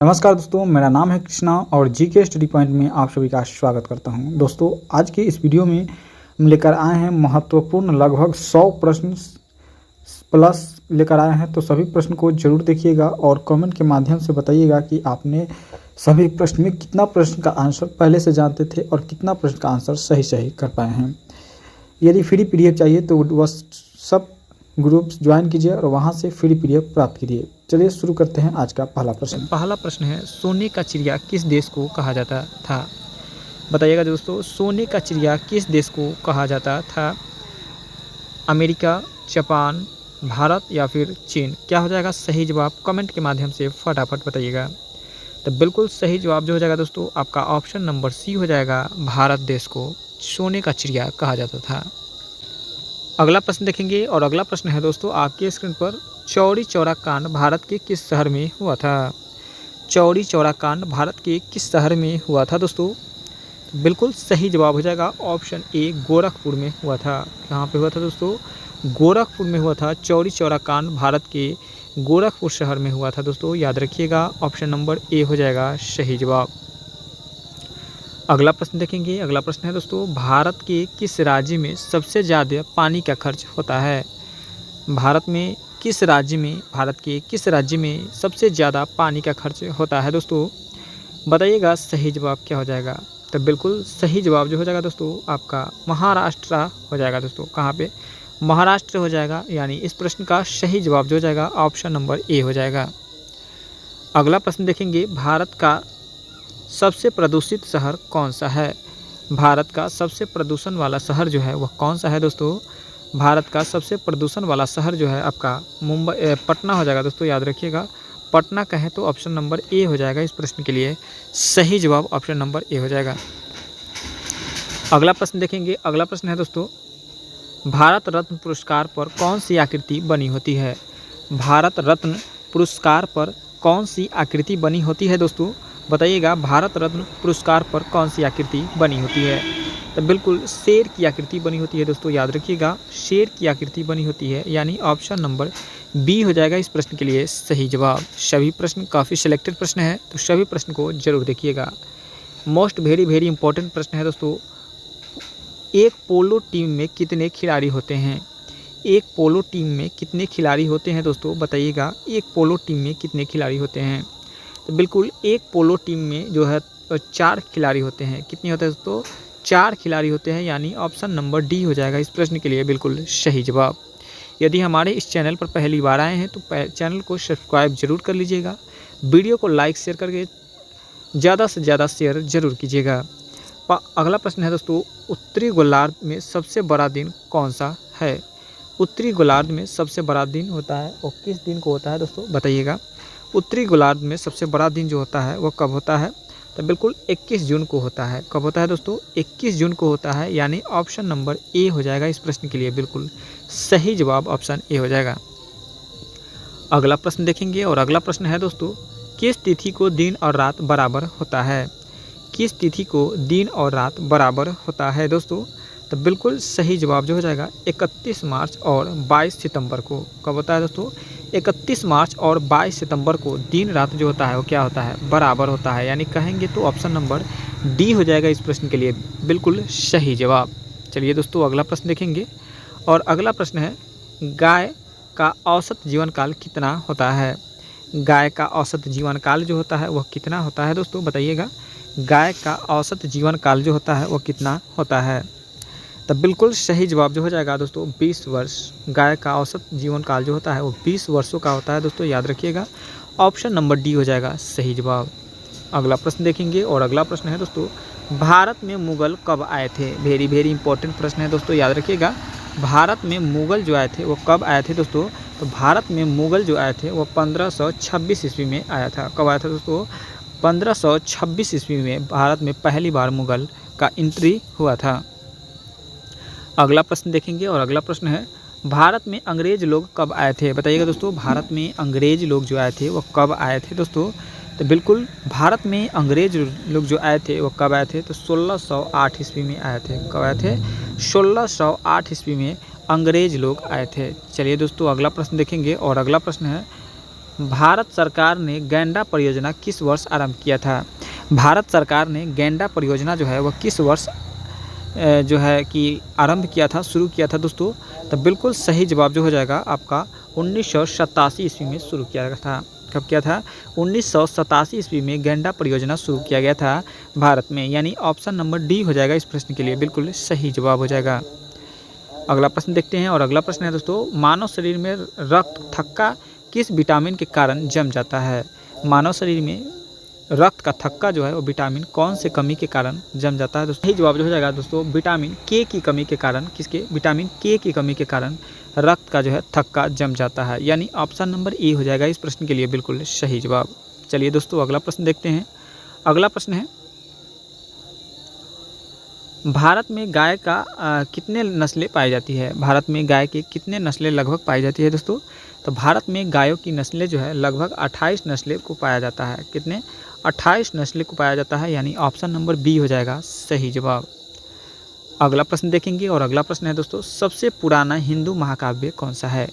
नमस्कार दोस्तों, मेरा नाम है कृष्णा और जीके स्टडी पॉइंट में आप सभी का स्वागत करता हूं। दोस्तों, आज के इस वीडियो में हम लेकर आए हैं महत्वपूर्ण लगभग 100 प्रश्न प्लस लेकर आए हैं। तो सभी प्रश्न को जरूर देखिएगा और कमेंट के माध्यम से बताइएगा कि आपने सभी प्रश्न में कितना प्रश्न का आंसर पहले से जानते थे और कितना प्रश्न का आंसर सही कर पाए हैं। यदि फ्री पीडीएफ चाहिए तो बस सब ग्रुप्स ज्वाइन कीजिए और वहां से फ्री पीडीएफ प्राप्त कीजिए। चलिए शुरू करते हैं आज का पहला प्रश्न। पहला प्रश्न है, सोने का चिड़िया किस देश को कहा जाता था? बताइएगा दोस्तों, सोने का चिड़िया किस देश को कहा जाता था? अमेरिका, जापान, भारत या फिर चीन? क्या हो जाएगा सही जवाब? कमेंट के माध्यम से फटाफट बताइएगा। तो बिल्कुल सही जवाब जो हो जाएगा दोस्तों आपका ऑप्शन नंबर सी हो जाएगा। भारत देश को सोने का चिड़िया कहा जाता था। अगला प्रश्न देखेंगे और अगला प्रश्न है दोस्तों आपके स्क्रीन पर, चौरी चौरा कांड भारत के किस शहर में हुआ था? चौरी चौरा कांड भारत के किस शहर में हुआ था दोस्तों? बिल्कुल सही जवाब हो जाएगा ऑप्शन ए, गोरखपुर में हुआ था। कहाँ पे हुआ था दोस्तों? गोरखपुर में हुआ था। चौरी चौरा कांड भारत के गोरखपुर शहर में हुआ था दोस्तों, याद रखिएगा। ऑप्शन नंबर ए हो जाएगा सही जवाब। अगला प्रश्न देखेंगे। अगला प्रश्न है दोस्तों, भारत के किस राज्य में सबसे ज़्यादा पानी का खर्च होता है? भारत के किस राज्य में सबसे ज़्यादा पानी का खर्च होता है दोस्तों? बताइएगा सही जवाब क्या हो जाएगा। तो बिल्कुल सही जवाब जो हो जाएगा दोस्तों आपका महाराष्ट्र हो जाएगा दोस्तों। कहाँ पे? महाराष्ट्र हो जाएगा। यानी इस प्रश्न का सही जवाब जो हो जाएगा ऑप्शन नंबर ए हो जाएगा। अगला प्रश्न देखेंगे, भारत का सबसे प्रदूषित शहर कौन सा है? भारत का सबसे प्रदूषण वाला शहर जो है वह कौन सा है दोस्तों? भारत का सबसे प्रदूषण वाला शहर जो है आपका पटना हो जाएगा दोस्तों, याद रखिएगा। पटना कहें तो ऑप्शन नंबर ए हो जाएगा इस प्रश्न के लिए। सही जवाब ऑप्शन नंबर ए हो जाएगा। अगला प्रश्न देखेंगे। अगला प्रश्न है दोस्तों, भारत रत्न पुरस्कार पर कौन सी आकृति बनी होती है? भारत रत्न पुरस्कार पर कौन सी आकृति बनी होती है दोस्तों? बताइएगा भारत रत्न पुरस्कार पर कौन सी आकृति बनी होती है? तो बिल्कुल शेर की आकृति बनी होती है दोस्तों, याद रखिएगा। शेर की आकृति बनी होती है, यानी ऑप्शन नंबर बी हो जाएगा इस प्रश्न के लिए सही जवाब। सभी प्रश्न काफ़ी सिलेक्टेड प्रश्न है, तो सभी प्रश्न को जरूर देखिएगा। मोस्ट वेरी इंपॉर्टेंट प्रश्न है दोस्तों, एक पोलो टीम में कितने खिलाड़ी होते हैं? एक पोलो टीम में कितने खिलाड़ी होते हैं दोस्तों? बताइएगा एक पोलो टीम में कितने खिलाड़ी होते हैं? तो बिल्कुल एक पोलो टीम में जो है 4 खिलाड़ी होते हैं। कितने होते हैं दोस्तों? 4 खिलाड़ी होते हैं, यानी ऑप्शन नंबर डी हो जाएगा इस प्रश्न के लिए बिल्कुल सही जवाब। यदि हमारे इस चैनल पर पहली बार आए हैं तो चैनल को सब्सक्राइब जरूर कर लीजिएगा। वीडियो को लाइक शेयर करके ज़्यादा से ज़्यादा शेयर जरूर कीजिएगा। अगला प्रश्न है दोस्तों, उत्तरी गोलार्ध में सबसे बड़ा दिन कौन सा है? उत्तरी गोलार्ध में सबसे बड़ा दिन होता है और किस दिन को होता है दोस्तों? बताइएगा। उत्तरी गोलार्ध में सबसे बड़ा दिन जो होता है वो कब होता है? तो बिल्कुल 21 जून को होता है। कब होता है दोस्तों? 21 जून को होता है, यानी ऑप्शन नंबर ए हो जाएगा इस प्रश्न के लिए बिल्कुल सही जवाब ऑप्शन ए हो जाएगा। अगला प्रश्न देखेंगे और अगला प्रश्न है दोस्तों, किस तिथि को दिन और रात बराबर होता है? किस तिथि को दिन और रात बराबर होता है दोस्तों? तो बिल्कुल सही जवाब जो हो जाएगा 31 मार्च और 22 सितंबर को। कब होता है दोस्तों? 31 मार्च और 22 सितंबर को दिन रात जो होता है वो क्या होता है? बराबर होता है, यानी कहेंगे तो ऑप्शन नंबर डी हो जाएगा इस प्रश्न के लिए बिल्कुल सही जवाब। चलिए दोस्तों अगला प्रश्न देखेंगे और अगला प्रश्न है, गाय का औसत जीवन काल कितना होता है? गाय का औसत जीवन काल जो होता है वह कितना होता है दोस्तों? बताइएगा। गाय का औसत जीवन काल जो होता है वह कितना होता है? तब बिल्कुल सही जवाब जो हो जाएगा दोस्तों 20 वर्ष। गाय का औसत जीवन काल जो होता है वो 20 वर्षों का होता है दोस्तों, याद रखिएगा। ऑप्शन नंबर डी हो जाएगा सही जवाब। अगला प्रश्न देखेंगे और अगला प्रश्न है दोस्तों, भारत में मुगल कब आए थे? वेरी इंपॉर्टेंट प्रश्न है दोस्तों, याद रखिएगा। भारत में मुगल जो आए थे वो कब आए थे दोस्तों? तो भारत में मुगल जो आए थे वो 1526 ईस्वी में आया था। कब आया था दोस्तों? 1526 ईस्वी में भारत में पहली बार मुगल का एंट्री हुआ था। अगला प्रश्न देखेंगे और अगला प्रश्न है, भारत में अंग्रेज लोग कब आए थे? बताइएगा दोस्तों। भारत में अंग्रेज लोग जो आए थे वो कब आए थे दोस्तों? तो बिल्कुल भारत में अंग्रेज लोग जो आए थे वो कब आए थे? तो 1608 ईस्वी में आए थे। कब आए थे? 1608 ईस्वी में अंग्रेज लोग आए थे। चलिए दोस्तों अगला प्रश्न देखेंगे और अगला प्रश्न है, भारत सरकार ने गैंडा परियोजना किस वर्ष आरंभ किया था? भारत सरकार ने गैंडा परियोजना जो है वह किस वर्ष जो है कि आरंभ किया था, शुरू किया था दोस्तों? तो बिल्कुल सही जवाब जो हो जाएगा आपका 1987 ईस्वी में शुरू किया गया था। कब किया था? 1987 ईस्वी में गैंडा परियोजना शुरू किया गया था भारत में, यानी ऑप्शन नंबर डी हो जाएगा इस प्रश्न के लिए बिल्कुल सही जवाब हो जाएगा। अगला प्रश्न देखते हैं और अगला प्रश्न है दोस्तों, मानव शरीर में रक्त थक्का किस विटामिन के कारण जम जाता है? मानव शरीर में रक्त का थक्का जो है वो विटामिन कौन से कमी के कारण जम जाता है? दोस्तों सही जवाब जो हो जाएगा दोस्तों विटामिन के की कमी के कारण, किसके? विटामिन के की कमी के कारण रक्त का जो है थक्का जम जाता है, यानी ऑप्शन नंबर ए हो जाएगा इस प्रश्न के लिए बिल्कुल सही जवाब। चलिए दोस्तों अगला प्रश्न देखते हैं। अगला प्रश्न है, भारत में गाय का कितने नस्लें पाई जाती है? भारत में गाय के कितने नस्लें लगभग पाई जाती है दोस्तों? तो भारत में गायों की नस्लें जो है लगभग 28 नस्लें को पाया जाता है। कितने? 28 नस्लें को पाया जाता है, यानी ऑप्शन नंबर बी हो जाएगा सही जवाब। अगला प्रश्न देखेंगे और अगला प्रश्न है दोस्तों, सबसे पुराना हिंदू महाकाव्य कौन सा है?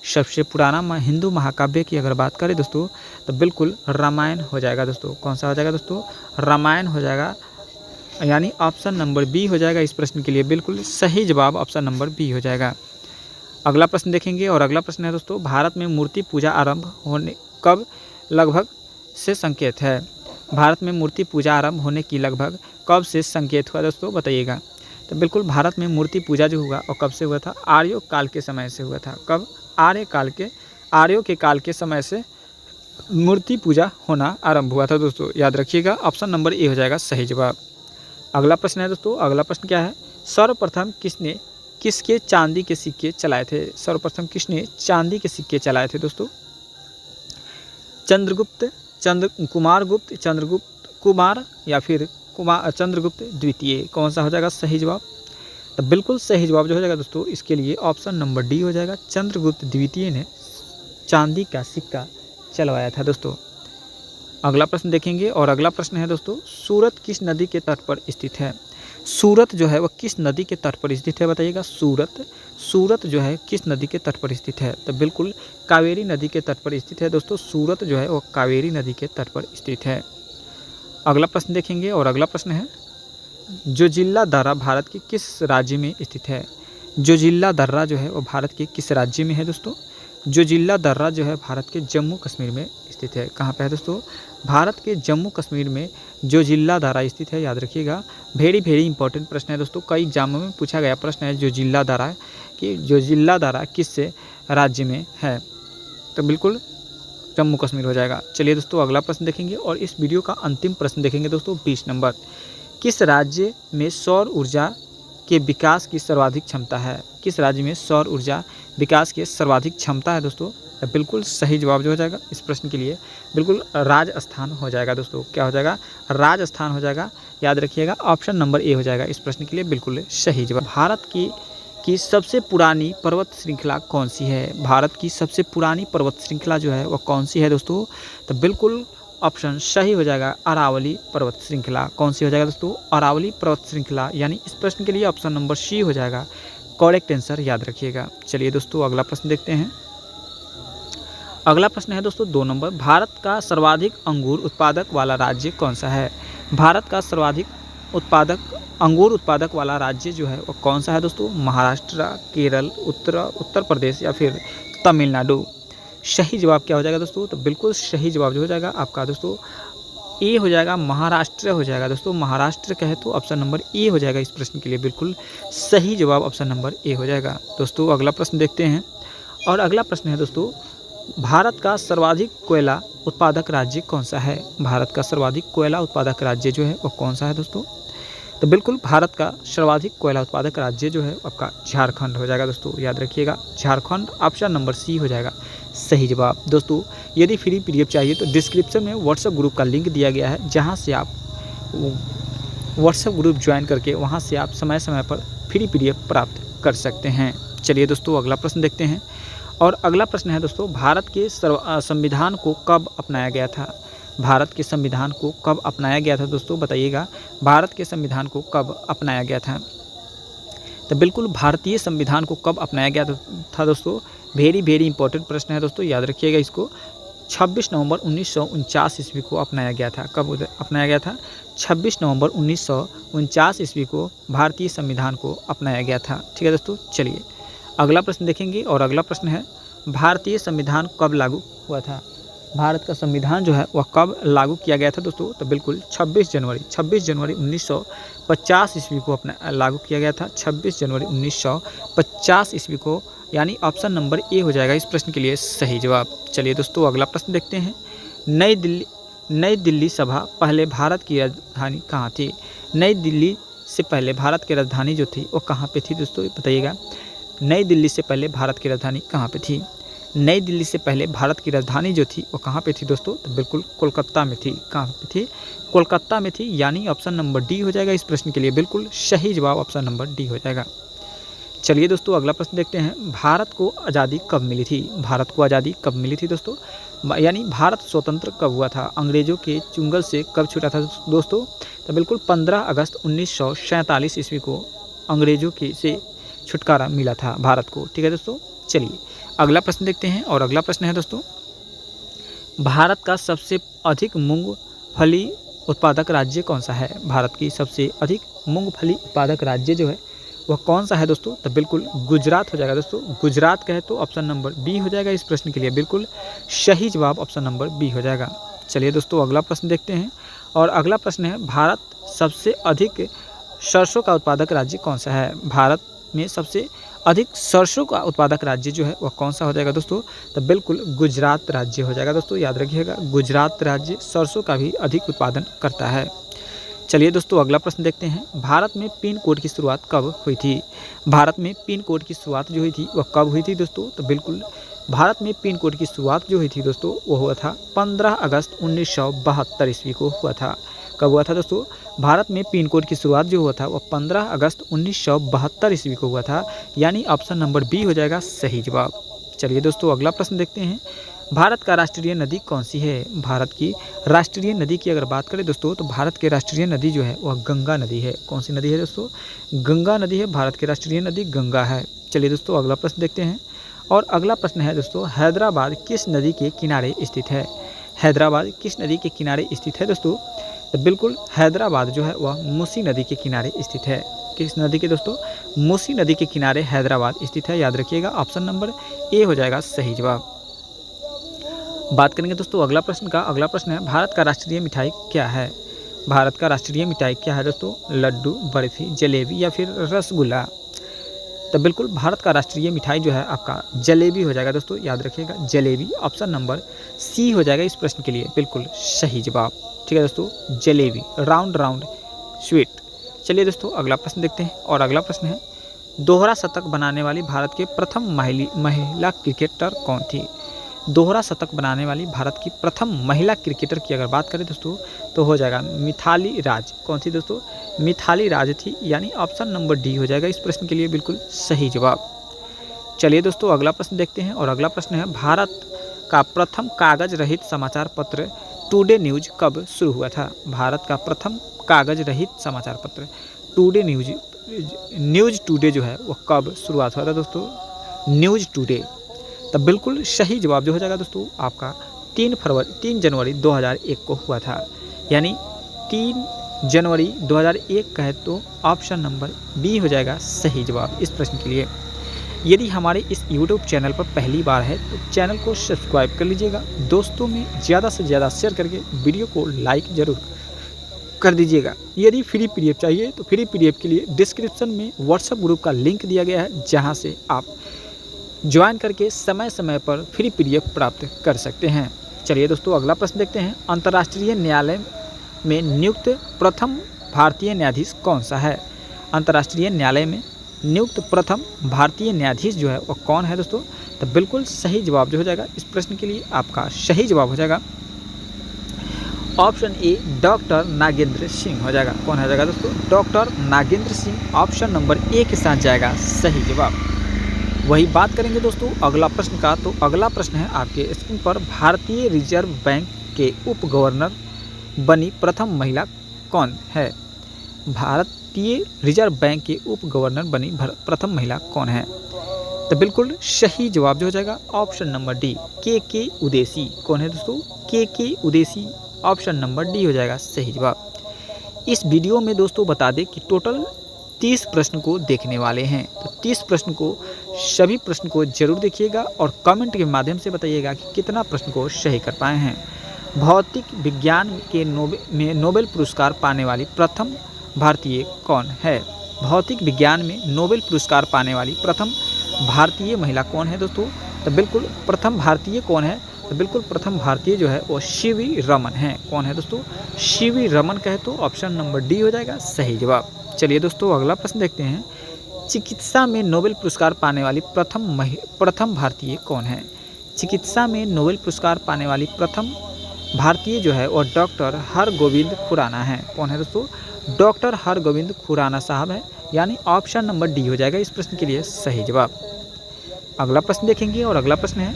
सबसे पुराना हिंदू महाकाव्य की अगर बात करें दोस्तों तो बिल्कुल रामायण हो जाएगा दोस्तों। कौन सा हो जाएगा दोस्तों? रामायण हो जाएगा, यानी ऑप्शन नंबर बी हो जाएगा इस प्रश्न के लिए बिल्कुल सही जवाब, ऑप्शन नंबर बी हो जाएगा। अगला प्रश्न देखेंगे और अगला प्रश्न है दोस्तों, भारत में मूर्ति पूजा आरंभ होने कब लगभग से संकेत है? भारत में मूर्ति पूजा आरंभ होने की लगभग कब से संकेत हुआ दोस्तों, बताइएगा। तो बिल्कुल भारत में मूर्ति पूजा जो हुआ और कब से हुआ था? आर्यों काल के समय से हुआ था। कब? आर्यों के काल के समय से मूर्ति पूजा होना आरंभ हुआ था दोस्तों, याद रखिएगा, ऑप्शन नंबर ए हो जाएगा सही जवाब। अगला प्रश्न है दोस्तों, अगला प्रश्न क्या है, सर्वप्रथम किसके चांदी के सिक्के चलाए थे? सर्वप्रथम किसने चांदी के सिक्के चलाए थे दोस्तों? चंद्रगुप्त कुमार या फिर चंद्रगुप्त द्वितीय, कौन सा हो जाएगा सही जवाब? तो बिल्कुल सही जवाब जो हो जाएगा दोस्तों इसके लिए ऑप्शन नंबर डी हो जाएगा, चंद्रगुप्त द्वितीय ने चांदी का सिक्का चलवाया था दोस्तों। अगला प्रश्न देखेंगे और अगला प्रश्न है दोस्तों, सूरत किस नदी के तट पर स्थित है? सूरत जो है वह किस नदी के तट पर स्थित है, बताइएगा। सूरत जो है किस नदी के तट पर स्थित है? तो बिल्कुल कावेरी नदी के तट पर स्थित है दोस्तों। सूरत जो है वह कावेरी नदी के तट पर स्थित है। अगला प्रश्न देखेंगे और अगला प्रश्न है, जोजिला दर्रा भारत के किस राज्य में स्थित है? जोजिला दर्रा जो है वह भारत के किस राज्य में है दोस्तों? जोजिला दर्रा जो है भारत के जम्मू कश्मीर में स्थित है। कहाँ पे है दोस्तों? भारत के जम्मू कश्मीर में जोजिला दर्रा स्थित है, याद रखिएगा। वेरी इंपॉर्टेंट प्रश्न है दोस्तों, कई एग्जामों में पूछा गया प्रश्न है जोजिला दर्रा कि जोजिला दर्रा किस राज्य में है? तो बिल्कुल जम्मू कश्मीर हो जाएगा। चलिए दोस्तों अगला प्रश्न देखेंगे और इस वीडियो का अंतिम प्रश्न देखेंगे दोस्तों 20 नंबर। किस राज्य में सौर ऊर्जा के विकास की सर्वाधिक क्षमता है? किस राज्य में सौर ऊर्जा विकास की सर्वाधिक क्षमता है दोस्तों? बिल्कुल सही जवाब जो हो जाएगा इस प्रश्न के लिए बिल्कुल राजस्थान हो जाएगा दोस्तों। क्या हो जाएगा? राजस्थान हो जाएगा, याद रखिएगा, ऑप्शन नंबर ए हो जाएगा इस प्रश्न के लिए बिल्कुल सही जवाब। भारत की सबसे पुरानी पर्वत श्रृंखला कौन सी है? भारत की सबसे पुरानी पर्वत श्रृंखला जो है वह कौन सी है दोस्तों? तो बिल्कुल ऑप्शन सही हो जाएगा, अरावली पर्वत श्रृंखला। कौन सी हो जाएगा दोस्तों? अरावली पर्वत श्रृंखला, यानी इस प्रश्न के लिए ऑप्शन नंबर सी हो जाएगा करेक्ट आंसर, याद रखिएगा। चलिए दोस्तों अगला प्रश्न देखते हैं। अगला प्रश्न है दोस्तों 2 नंबर, भारत का सर्वाधिक अंगूर उत्पादक वाला राज्य कौन सा है? भारत का सर्वाधिक अंगूर उत्पादक वाला राज्य जो है वो कौन सा है दोस्तों? महाराष्ट्र, केरल, उत्तर प्रदेश या फिर तमिलनाडु। सही जवाब क्या हो जाएगा दोस्तों? तो बिल्कुल सही जवाब जो हो जाएगा आपका दोस्तों ए हो जाएगा, महाराष्ट्र हो जाएगा दोस्तों। महाराष्ट्र कहे तो ऑप्शन नंबर ए हो जाएगा इस प्रश्न के लिए बिल्कुल सही जवाब, ऑप्शन नंबर ए हो जाएगा। दोस्तों अगला प्रश्न देखते हैं और अगला प्रश्न है दोस्तों, भारत का सर्वाधिक कोयला उत्पादक राज्य कौन सा है? भारत का सर्वाधिक कोयला उत्पादक राज्य जो है वो कौन सा है दोस्तों? तो बिल्कुल भारत का सर्वाधिक कोयला उत्पादक राज्य जो है आपका झारखंड हो जाएगा दोस्तों, याद रखिएगा, झारखंड, ऑप्शन नंबर सी हो जाएगा सही जवाब। दोस्तों यदि फ्री पीडीएफ चाहिए तो डिस्क्रिप्शन में व्हाट्सएप ग्रुप का लिंक दिया गया है, जहां से आप व्हाट्सएप ग्रुप ज्वाइन करके वहां से आप समय समय पर फ्री पीडीएफ प्राप्त कर सकते हैं। चलिए दोस्तों अगला प्रश्न देखते हैं और अगला प्रश्न है दोस्तों, भारत के संविधान को कब अपनाया गया था? भारत के संविधान को कब अपनाया गया था दोस्तों, बताइएगा। भारत के संविधान को कब अपनाया गया था? तो बिल्कुल भारतीय संविधान को कब अपनाया गया था दोस्तों? वेरी इंपॉर्टेंट प्रश्न है दोस्तों, याद रखिएगा इसको। 26 नवंबर 1949 ईस्वी को अपनाया गया था। कब अपनाया गया था? 26 नवंबर 1949 ईस्वी को भारतीय संविधान को अपनाया गया था। ठीक है दोस्तों, चलिए अगला प्रश्न देखेंगे और अगला प्रश्न है भारतीय संविधान कब लागू हुआ था? भारत का संविधान जो है वह कब लागू किया गया था दोस्तों? तो बिल्कुल 26 जनवरी 1950 ईस्वी को अपना लागू किया गया था। 26 जनवरी 1950 ईस्वी को, यानी ऑप्शन नंबर ए हो जाएगा इस प्रश्न के लिए सही जवाब। चलिए दोस्तों अगला प्रश्न देखते हैं। नई दिल्ली सभा पहले भारत की राजधानी कहाँ थी? नई दिल्ली से पहले भारत की राजधानी जो थी वो कहाँ पे थी दोस्तों, बताइएगा। नई दिल्ली से पहले भारत की राजधानी कहाँ पे थी? नई दिल्ली से पहले भारत की राजधानी जो थी वो कहाँ पे थी दोस्तों? तो बिल्कुल कोलकाता में थी। कहाँ पे थी? कोलकाता में थी, यानी ऑप्शन नंबर डी हो जाएगा इस प्रश्न के लिए बिल्कुल सही जवाब। ऑप्शन नंबर डी हो जाएगा। चलिए दोस्तों अगला प्रश्न देखते हैं। भारत को आज़ादी कब मिली थी? भारत को आज़ादी कब मिली थी दोस्तों? यानी भारत स्वतंत्र कब हुआ था? अंग्रेजों के चुंगल से कब छूटा था दोस्तों? तो बिल्कुल 15 अगस्त 1947 ईस्वी को अंग्रेजों के से छुटकारा मिला था भारत को। ठीक है दोस्तों, चलिए अगला प्रश्न देखते हैं और अगला प्रश्न है दोस्तों, भारत का सबसे अधिक मूंगफली उत्पादक राज्य कौन सा है? भारत की सबसे अधिक मूंगफली उत्पादक राज्य जो है वह कौन सा है दोस्तों? तो बिल्कुल गुजरात हो जाएगा दोस्तों। गुजरात कहे तो ऑप्शन नंबर बी हो जाएगा इस प्रश्न के लिए बिल्कुल सही जवाब। ऑप्शन नंबर बी हो जाएगा। चलिए दोस्तों अगला प्रश्न देखते हैं और अगला प्रश्न है भारत सबसे अधिक सरसों का उत्पादक राज्य कौन सा है? भारत में सबसे अधिक सरसों का उत्पादक राज्य जो है वह कौन सा हो जाएगा दोस्तों? तो बिल्कुल गुजरात राज्य हो जाएगा दोस्तों, याद रखिएगा गुजरात राज्य सरसों का भी अधिक उत्पादन करता है। चलिए दोस्तों अगला प्रश्न देखते हैं। भारत में पिन कोड की शुरुआत कब हुई थी? भारत में पिन कोड की शुरुआत जो हुई थी वह कब हुई थी दोस्तों? तो बिल्कुल भारत में पिन कोड की शुरुआत जो हुई थी दोस्तों वो हुआ था 15 अगस्त 1972 ईस्वी को हुआ था। कब हुआ था दोस्तों? भारत में पिन कोड की शुरुआत जो हुआ था वह 15 अगस्त 1972 ईस्वी को हुआ था, यानी ऑप्शन नंबर बी हो जाएगा सही जवाब। चलिए दोस्तों अगला प्रश्न देखते हैं। भारत का राष्ट्रीय नदी कौन सी है? भारत की राष्ट्रीय नदी की अगर बात करें दोस्तों तो भारत की राष्ट्रीय नदी जो है वह गंगा नदी है। कौन सी नदी है दोस्तों? गंगा नदी है। भारत की राष्ट्रीय नदी गंगा है। चलिए दोस्तों अगला प्रश्न देखते हैं और अगला प्रश्न है दोस्तों, हैदराबाद किस नदी के किनारे स्थित है? हैदराबाद किस नदी के किनारे स्थित है दोस्तों? तो बिल्कुल हैदराबाद जो है वह मूसी नदी के किनारे स्थित है। किस नदी के दोस्तों? मूसी नदी के किनारे हैदराबाद स्थित है, याद रखिएगा ऑप्शन नंबर ए हो जाएगा सही जवाब। बात करेंगे दोस्तों अगला प्रश्न का। अगला प्रश्न है भारत का राष्ट्रीय मिठाई क्या है? भारत का राष्ट्रीय मिठाई क्या है दोस्तों? लड्डू, बर्फी, जलेबी या फिर रसगुल्ला? तो बिल्कुल भारत का राष्ट्रीय मिठाई जो है आपका जलेबी हो जाएगा दोस्तों, याद रखिएगा जलेबी। ऑप्शन नंबर सी हो जाएगा इस प्रश्न के लिए बिल्कुल सही जवाब। ठीक है दोस्तों, जलेबी, राउंड राउंड स्वीट। चलिए दोस्तों अगला प्रश्न देखते हैं और अगला प्रश्न है दोहरा शतक बनाने वाली भारत के प्रथम महिला क्रिकेटर कौन थी? दोहरा शतक बनाने वाली भारत की प्रथम महिला क्रिकेटर की अगर बात करें दोस्तों तो हो जाएगा मिथाली राज। कौन सी दोस्तों? मिथाली राज थी, यानी ऑप्शन नंबर डी हो जाएगा इस प्रश्न के लिए बिल्कुल सही जवाब। चलिए दोस्तों अगला प्रश्न देखते हैं और अगला प्रश्न है भारत का प्रथम कागज रहित समाचार पत्र टुडे न्यूज कब शुरू हुआ था? भारत का प्रथम कागज रहित समाचार पत्र टुडे न्यूज टुडे जो है वह कब शुरुआत हुआ था दोस्तों? News today. तब बिल्कुल सही जवाब जो हो जाएगा दोस्तों आपका 3 जनवरी 2001 को हुआ था, यानी 3 जनवरी 2001 कहे तो ऑप्शन नंबर बी हो जाएगा सही जवाब इस प्रश्न के लिए। यदि हमारे इस YouTube चैनल पर पहली बार है तो चैनल को सब्सक्राइब कर लीजिएगा, दोस्तों में ज़्यादा से ज़्यादा शेयर करके वीडियो को लाइक ज़रूर कर दीजिएगा। यदि फ्री PDF चाहिए तो फ्री PDF के लिए डिस्क्रिप्शन में व्हाट्सएप ग्रुप का लिंक दिया गया है, जहाँ से आप ज्वाइन करके समय समय पर फ्री PDF प्राप्त कर सकते हैं। चलिए दोस्तों अगला प्रश्न देखते हैं। अंतर्राष्ट्रीय न्यायालय में नियुक्त प्रथम भारतीय न्यायाधीश कौन सा है? अंतर्राष्ट्रीय न्यायालय में नियुक्त प्रथम भारतीय न्यायाधीश जो है वह कौन है दोस्तों? तो बिल्कुल सही जवाब जो हो जाएगा इस प्रश्न के लिए आपका सही जवाब हो जाएगा option A doctor Nagendra Singh हो जाएगा। कौन हो जाएगा दोस्तों? Doctor Nagendra Singh option number A के साथ जाएगा सही जवाब। वही बात करेंगे दोस्तों अगला प्रश्न का। तो अगला प्रश्न है आपके स्क्रीन पर, भारतीय रिजर्व बैंक के उप गवर्नर बनी प्रथम महिला कौन है? भारतीय रिजर्व बैंक के उप गवर्नर बनी प्रथम महिला कौन है? तो बिल्कुल सही जवाब जो हो जाएगा ऑप्शन नंबर डी, के उदेसी। कौन है दोस्तों? के उदेसी। ऑप्शन नंबर डी हो जाएगा सही जवाब। इस वीडियो में दोस्तों बता दें कि टोटल 30 प्रश्न को देखने वाले हैं, तो 30 प्रश्न को, सभी प्रश्न को जरूर देखिएगा और कमेंट के माध्यम से बताइएगा कि कितना प्रश्न को सही कर पाए हैं। भौतिक विज्ञान के नोबेल पुरस्कार पाने वाली प्रथम भारतीय कौन है? भौतिक विज्ञान में नोबेल पुरस्कार पाने वाली प्रथम भारतीय महिला कौन है दोस्तों? तो बिल्कुल प्रथम भारतीय कौन है? तो बिल्कुल प्रथम भारतीय जो है वो सीवी रमन है। कौन है दोस्तों? सीवी रमन कहे तो ऑप्शन नंबर डी हो जाएगा सही जवाब। चलिए दोस्तों अगला प्रश्न देखते हैं। चिकित्सा में नोबेल पुरस्कार पाने वाली प्रथम भारतीय कौन है? चिकित्सा में नोबेल पुरस्कार पाने वाली प्रथम भारतीय जो है वो डॉक्टर हरगोविंद खुराना है। कौन है दोस्तों? डॉक्टर हरगोविंद खुराना साहब है, यानी ऑप्शन नंबर डी हो जाएगा इस प्रश्न के लिए सही जवाब। अगला प्रश्न देखेंगे और अगला प्रश्न है,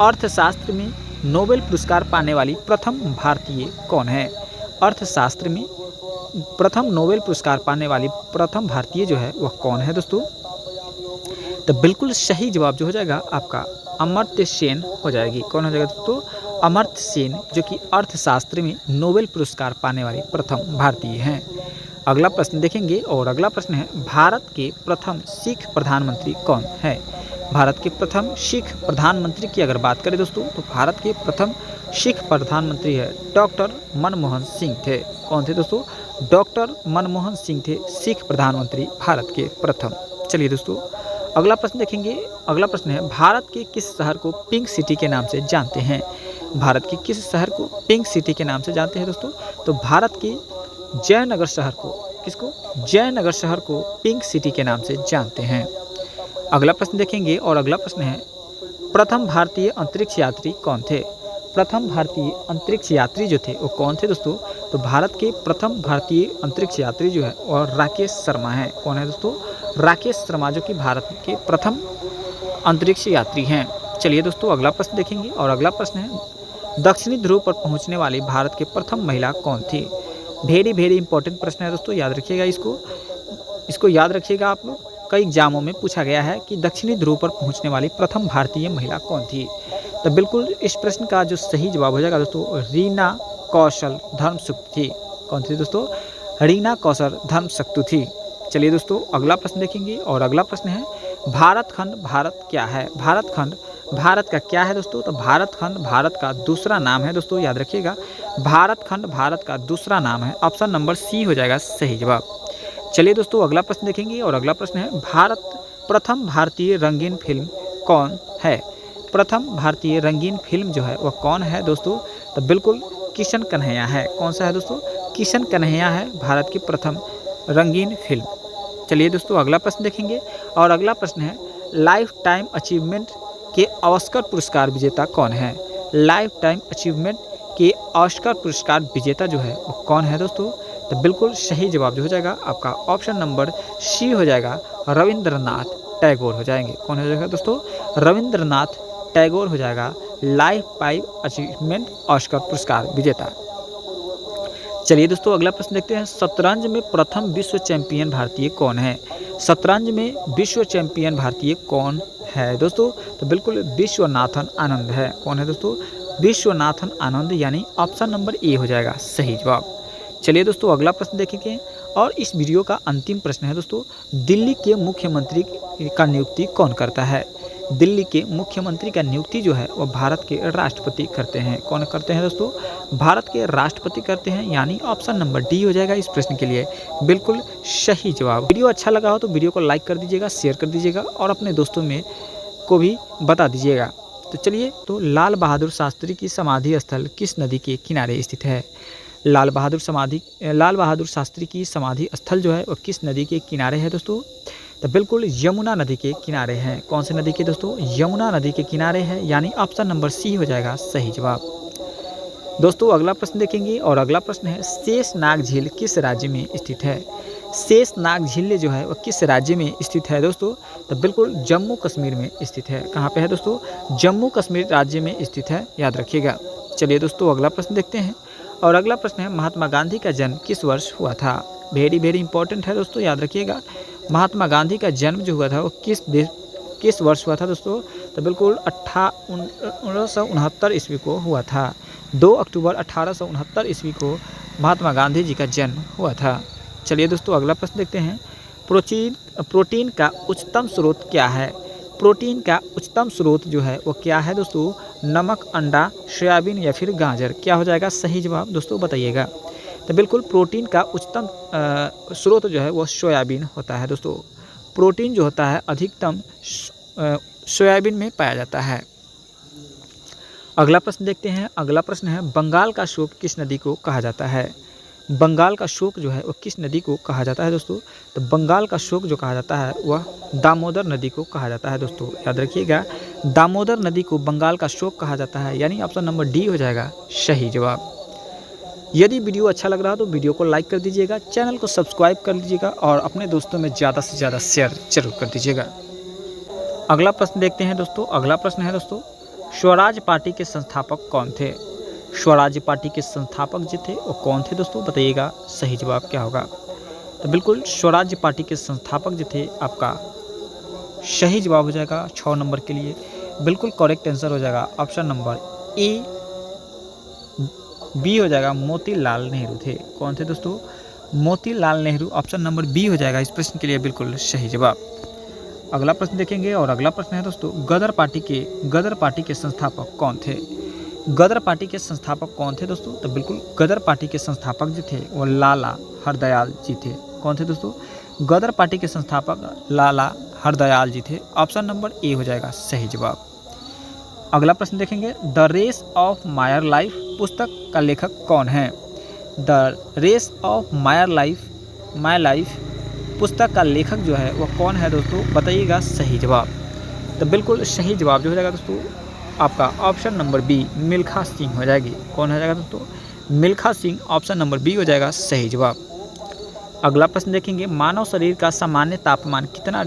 अर्थशास्त्र में नोबेल पुरस्कार पाने वाली प्रथम भारतीय कौन है? अर्थशास्त्र में प्रथम नोबेल पुरस्कार पाने वाली प्रथम भारतीय जो है वह कौन है दोस्तों? तो बिल्कुल सही जवाब जो हो जाएगा आपका अमर्त्य सेन हो जाएगी। कौन हो जाएगा दोस्तों? अमर्त्य सेन, जो कि अर्थशास्त्र में नोबेल पुरस्कार पाने वाली प्रथम भारतीय हैं। अगला प्रश्न देखेंगे और अगला प्रश्न है, भारत के प्रथम सिख प्रधानमंत्री कौन है? भारत के प्रथम सिख प्रधानमंत्री की अगर बात करें दोस्तों, तो भारत के प्रथम सिख प्रधानमंत्री है डॉक्टर मनमोहन सिंह थे। कौन थे दोस्तों? डॉक्टर मनमोहन सिंह थे सिख प्रधानमंत्री भारत के प्रथम। चलिए दोस्तों अगला प्रश्न देखेंगे। अगला प्रश्न है, भारत के किस शहर को पिंक सिटी के नाम से जानते हैं? भारत के किस शहर को पिंक सिटी के नाम से जानते हैं दोस्तों? तो भारत के जयनगर शहर को, किसको? जयनगर शहर को पिंक सिटी के नाम से जानते हैं। अगला प्रश्न देखेंगे और अगला प्रश्न है, प्रथम भारतीय अंतरिक्ष यात्री कौन थे? प्रथम भारतीय अंतरिक्ष यात्री जो थे वो कौन थे दोस्तों? तो भारत के प्रथम भारतीय अंतरिक्ष यात्री जो है और राकेश शर्मा है। कौन है दोस्तों? राकेश शर्मा, जो कि भारत के प्रथम अंतरिक्ष यात्री हैं। चलिए दोस्तों अगला प्रश्न देखेंगे और अगला प्रश्न है, दक्षिणी ध्रुव पर पहुंचने वाली भारत के प्रथम महिला कौन थी? वेरी इंपॉर्टेंट प्रश्न है दोस्तों, याद रखिएगा इसको याद रखिएगा आप लोग। कई एग्जामों में पूछा गया है कि दक्षिणी ध्रुव पर पहुंचने वाली प्रथम भारतीय महिला कौन थी? तो बिल्कुल इस प्रश्न का जो सही जवाब हो जाएगा दोस्तों, रीना कौशल धर्मशक्तु थी। कौन थी दोस्तों? रीना कौशल धर्मशक्तु थी। चलिए दोस्तों अगला प्रश्न देखेंगे और अगला प्रश्न है, भारत खंड भारत क्या है? भारत खंड भारत का क्या है दोस्तों? तो भारत खंड भारत का दूसरा नाम है दोस्तों, याद रखिएगा। भारत खंड भारत का दूसरा नाम है। ऑप्शन नंबर सी हो जाएगा सही जवाब। चलिए दोस्तों अगला प्रश्न देखेंगे और अगला प्रश्न है, प्रथम भारतीय रंगीन फिल्म कौन है? प्रथम भारतीय रंगीन फिल्म जो है वह कौन है दोस्तों? तो बिल्कुल किशन कन्हैया है। कौन सा है दोस्तों? किशन कन्हैया है भारत की प्रथम रंगीन फिल्म। चलिए दोस्तों अगला प्रश्न देखेंगे और अगला प्रश्न है, लाइफ टाइम अचीवमेंट के ऑस्कर पुरस्कार विजेता कौन है? लाइफ टाइम अचीवमेंट के ऑस्कर पुरस्कार विजेता जो है वो कौन है दोस्तों? तो बिल्कुल सही जवाब जो हो जाएगा आपका ऑप्शन नंबर सी हो जाएगा, रविंद्रनाथ टैगोर हो जाएंगे। कौन हो जाएगा दोस्तों? रविंद्रनाथ टैगोर हो जाएगा लाइफ टाइम अचीवमेंट ऑस्कर पुरस्कार विजेता। चलिए दोस्तों अगला प्रश्न देखते हैं, शतरंज में प्रथम विश्व चैंपियन भारतीय कौन है? शतरंज में विश्व चैंपियन भारतीय कौन है दोस्तों? तो बिल्कुल विश्वनाथन आनंद है। कौन है दोस्तों? विश्वनाथन आनंद, यानी ऑप्शन नंबर ए हो जाएगा सही जवाब। चलिए दोस्तों अगला प्रश्न देखेंगे और इस वीडियो का अंतिम प्रश्न है दोस्तों, दिल्ली के मुख्यमंत्री का नियुक्ति कौन करता है? दिल्ली के मुख्यमंत्री का नियुक्ति जो है वो भारत के राष्ट्रपति करते हैं। कौन करते हैं दोस्तों? भारत के राष्ट्रपति करते हैं, यानी ऑप्शन नंबर डी हो जाएगा इस प्रश्न के लिए बिल्कुल सही जवाब। वीडियो अच्छा लगा हो तो वीडियो को लाइक कर दीजिएगा, शेयर कर दीजिएगा और अपने दोस्तों में को भी बता दीजिएगा। तो चलिए, तो लाल बहादुर शास्त्री की समाधि स्थल किस नदी के किनारे स्थित है? लाल बहादुर शास्त्री की समाधि स्थल जो है वो किस नदी के किनारे है दोस्तों? तो बिल्कुल यमुना नदी के किनारे है। कौन सी नदी के दोस्तों? यमुना नदी के किनारे है, यानी ऑप्शन नंबर सी हो जाएगा सही जवाब। दोस्तों अगला प्रश्न देखेंगे और अगला प्रश्न है, शेषनाग झील किस राज्य में स्थित है? शेषनाग झील जो है वो किस राज्य में स्थित है दोस्तों? तो बिल्कुल जम्मू कश्मीर में स्थित है। कहाँ पे है दोस्तों? जम्मू कश्मीर राज्य में स्थित है, याद रखिएगा। चलिए दोस्तों अगला प्रश्न देखते हैं और अगला प्रश्न है, महात्मा गांधी का जन्म किस वर्ष हुआ था? वेरी इंपॉर्टेंट है दोस्तों, याद रखिएगा। महात्मा गांधी का जन्म जो हुआ था वो किस किस वर्ष हुआ था दोस्तों? तो बिल्कुल 1969 ईस्वी को हुआ था। 2 अक्टूबर 1869 ईस्वी को महात्मा गांधी जी का जन्म हुआ था। चलिए दोस्तों अगला प्रश्न देखते हैं। प्रोटीन का उच्चतम स्रोत क्या है? प्रोटीन का उच्चतम स्रोत जो है वो क्या है दोस्तों? नमक, अंडा, सोयाबीन या फिर गाजर? क्या हो जाएगा सही जवाब दोस्तों बताइएगा। तो बिल्कुल प्रोटीन का उच्चतम स्रोत जो है वो सोयाबीन होता है दोस्तों। प्रोटीन जो होता है अधिकतम सोयाबीन में पाया जाता है। अगला प्रश्न देखते हैं। अगला प्रश्न है बंगाल का शोक किस नदी को कहा जाता है? बंगाल का शोक जो है वो किस नदी को कहा जाता है दोस्तों? तो बंगाल का शोक जो कहा जाता है वह दामोदर नदी को कहा जाता है दोस्तों। याद रखिएगा दामोदर नदी को बंगाल का शोक कहा जाता है, यानी ऑप्शन नंबर डी हो जाएगा सही जवाब। यदि वीडियो अच्छा लग रहा हो तो वीडियो को लाइक कर दीजिएगा, चैनल को सब्सक्राइब कर लीजिएगा और अपने दोस्तों में ज़्यादा से ज़्यादा शेयर जरूर कर दीजिएगा। अगला प्रश्न देखते हैं दोस्तों। अगला प्रश्न है दोस्तों स्वराज पार्टी के संस्थापक कौन थे? स्वराज पार्टी के संस्थापक जो थे वो कौन थे दोस्तों बताइएगा सही जवाब क्या होगा। तो बिल्कुल स्वराज पार्टी के संस्थापक जो थे आपका सही जवाब हो जाएगा 6 नंबर के लिए बिल्कुल करेक्ट आंसर हो जाएगा ऑप्शन नंबर ए बी हो जाएगा मोतीलाल नेहरू थे। कौन थे दोस्तों? Motilal Nehru. Option number B हो जाएगा इस प्रश्न के लिए बिल्कुल सही जवाब। अगला प्रश्न देखेंगे और अगला प्रश्न है दोस्तों गदर पार्टी के संस्थापक कौन थे? गदर पार्टी के संस्थापक कौन थे दोस्तों? तो बिल्कुल गदर पार्टी के संस्थापक जो थे वो लाला हरदयाल जी थे। कौन थे दोस्तों? गदर पार्टी के संस्थापक लाला हरदयाल जी थे। ऑप्शन नंबर ए हो जाएगा सही जवाब। अगला प्रश्न देखेंगे the race of Mayar life पुस्तक का लेखक कौन है? The race of Mayar life पुस्तक का लेखक जो है वो कौन है दोस्तों बताइएगा सही जवाब। तो बिल्कुल सही जवाब जो हो जाएगा दोस्तों आपका option number B Milkha Singh हो जाएगी। कौन हो जाएगा दोस्तों? Milkha Singh. Option number B हो जाएगा सही जवाब। अगला प्रश्न देखेंगे मानव शरीर का सामान्य तापमान कितना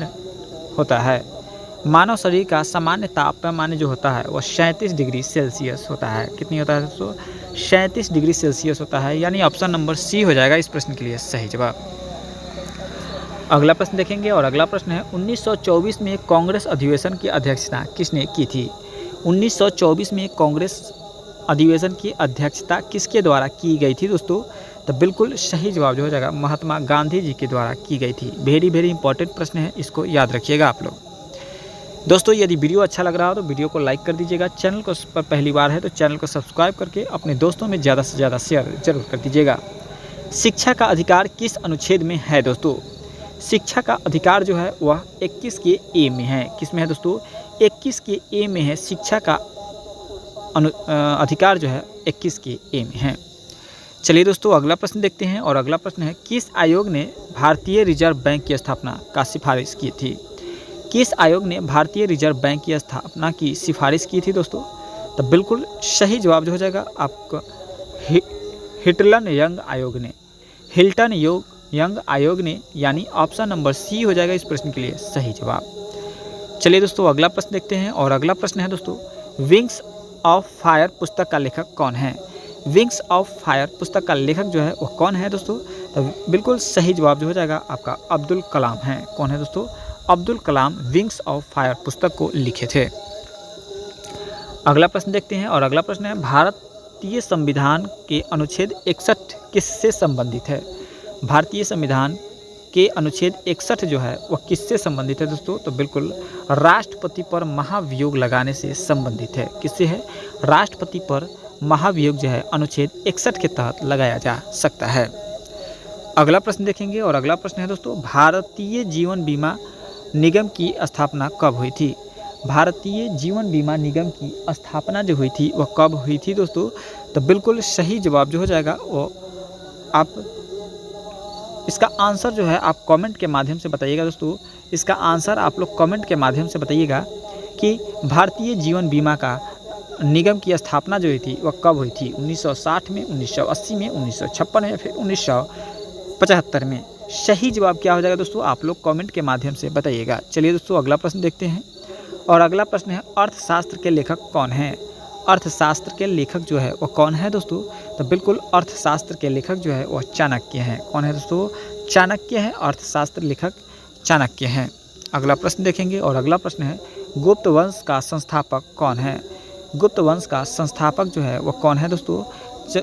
होता है? मानव शरीर का सामान्य तापमान जो होता है वह 37 डिग्री सेल्सियस होता है। कितनी होता है दोस्तों? 37 डिग्री सेल्सियस होता है, यानी ऑप्शन नंबर सी हो जाएगा इस प्रश्न के लिए सही जवाब। अगला प्रश्न देखेंगे और अगला प्रश्न है 1924 में कांग्रेस अधिवेशन की अध्यक्षता किसने की थी? 1924 में कांग्रेस अधिवेशन की अध्यक्षता किसके द्वारा की गई थी दोस्तों? तो बिल्कुल सही जवाब जो हो जाएगा महात्मा गांधी जी के द्वारा की गई थी। वेरी वेरी इंपॉर्टेंट प्रश्न है, इसको याद रखिएगा आप लोग। दोस्तों यदि वीडियो अच्छा लग रहा हो तो वीडियो को लाइक कर दीजिएगा, चैनल को पर पहली बार है तो चैनल को सब्सक्राइब करके अपने दोस्तों में ज़्यादा से ज़्यादा शेयर जरूर कर दीजिएगा। शिक्षा का अधिकार किस अनुच्छेद में है दोस्तों? शिक्षा का अधिकार जो है वह 21 के ए में है। किस में है दोस्तों? 21 के ए में है। शिक्षा का अधिकार जो है 21 के ए में है। चलिए दोस्तों अगला प्रश्न देखते हैं और अगला प्रश्न है किस आयोग ने भारतीय रिजर्व बैंक की स्थापना का सिफारिश की थी? किस आयोग ने भारतीय रिजर्व बैंक की स्थापना की सिफारिश की थी दोस्तों? तो बिल्कुल सही जवाब जो हो जाएगा आपका हिल्टन यंग आयोग ने, यानी ऑप्शन नंबर सी हो जाएगा इस प्रश्न के लिए सही जवाब। चलिए दोस्तों अगला प्रश्न देखते हैं और अगला प्रश्न है दोस्तों विंग्स ऑफ फायर पुस्तक का लेखक कौन है? विंग्स ऑफ फायर पुस्तक का लेखक जो है वो कौन है दोस्तों? तो बिल्कुल सही जवाब जो हो जाएगा आपका अब्दुल कलाम है। कौन है दोस्तों? Abdul Kalam wings of fire पुस्तक को लिखे थे। अगला प्रश्न देखते हैं और अगला प्रश्न है भारतीय संविधान के अनुच्छेद 61 किससे संबंधित है? भारतीय संविधान के अनुच्छेद 61 जो है वह किससे संबंधित है दोस्तों? तो बिल्कुल राष्ट्रपति पर महाभियोग लगाने से संबंधित है। किससे है? राष्ट्रपति पर महाभियोग जो है अनुच्छेद 61 के तहत लगाया जा सकता है। अगला प्रश्न देखेंगे और अगला प्रश्न है दोस्तों भारतीय जीवन बीमा निगम की स्थापना कब हुई थी? भारतीय जीवन बीमा निगम की स्थापना जो हुई थी वह कब हुई थी दोस्तों? तो बिल्कुल सही जवाब जो हो जाएगा वो आप इसका आंसर जो है आप कमेंट के माध्यम से बताइएगा दोस्तों। इसका आंसर आप लोग कमेंट के माध्यम से बताइएगा कि भारतीय जीवन बीमा का निगम की स्थापना जो हुई थी वह कब हुई थी? 1960 में, 1980 में, 1956 में या फिर 1975 में? सही जवाब क्या हो जाएगा दोस्तों? आप लोग कमेंट के माध्यम से बताइएगा। चलिए दोस्तों अगला प्रश्न देखते हैं और अगला प्रश्न है अर्थशास्त्र के लेखक कौन है? अर्थशास्त्र के लेखक जो है वह कौन है दोस्तों? तो बिल्कुल अर्थशास्त्र के लेखक जो है वह चाणक्य हैं। कौन है दोस्तों? चाणक्य है। अर्थशास्त्र लेखक चाणक्य हैं। अगला प्रश्न देखेंगे और अगला प्रश्न है गुप्त वंश का संस्थापक कौन है। गुप्त वंश का संस्थापक जो है वो कौन है दोस्तों।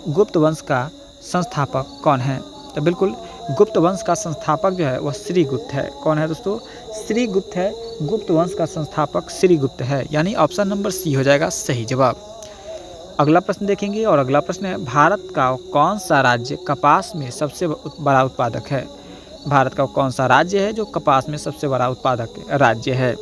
गुप्त वंश का संस्थापक कौन है। तो बिल्कुल गुप्त वंश का संस्थापक जो है वह श्रीगुप्त है। कौन है दोस्तों, श्रीगुप्त है। गुप्त वंश का संस्थापक श्रीगुप्त है, यानी ऑप्शन नंबर सी हो जाएगा सही जवाब। अगला प्रश्न देखेंगे और अगला प्रश्न है भारत का कौन सा राज्य कपास में सबसे बड़ा उत्पादक है। भारत का कौन सा राज्य है जो कपास में सबसे बड़ा उत्पादक राज्य है।